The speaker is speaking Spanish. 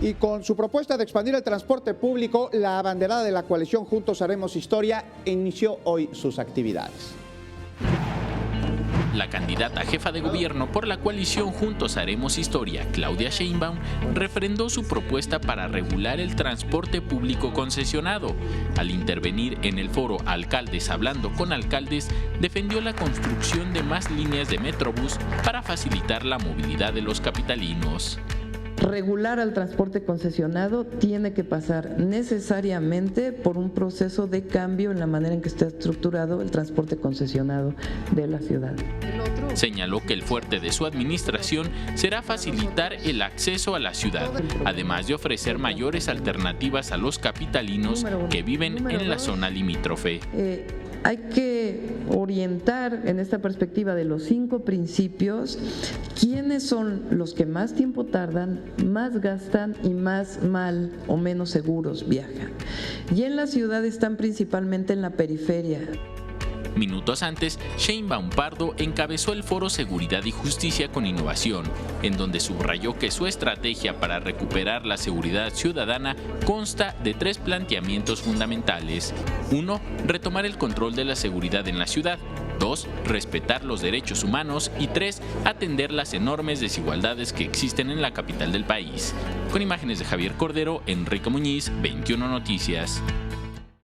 Y con su propuesta de expandir el transporte público, la abanderada de la coalición Juntos Haremos Historia inició hoy sus actividades. La candidata jefa de gobierno por la coalición Juntos Haremos Historia, Claudia Sheinbaum, refrendó su propuesta para regular el transporte público concesionado. Al intervenir en el foro Alcaldes Hablando con Alcaldes, defendió la construcción de más líneas de Metrobús para facilitar la movilidad de los capitalinos. Regular al transporte concesionado tiene que pasar necesariamente por un proceso de cambio en la manera en que está estructurado el transporte concesionado de la ciudad. Señaló que el fuerte de su administración será facilitar el acceso a la ciudad, además de ofrecer mayores alternativas a los capitalinos que viven en la zona limítrofe. Hay que orientar en esta perspectiva de los 5 principios quiénes son los que más tiempo tardan, más gastan y más mal o menos seguros viajan. Y en la ciudad están principalmente en la periferia. Minutos antes, Sheinbaum Pardo encabezó el foro Seguridad y Justicia con Innovación, en donde subrayó que su estrategia para recuperar la seguridad ciudadana consta de 3 planteamientos fundamentales. 1. Retomar el control de la seguridad en la ciudad. 2. Respetar los derechos humanos. Y 3. Atender las enormes desigualdades que existen en la capital del país. Con imágenes de Javier Cordero, Enrique Muñiz, 21 Noticias.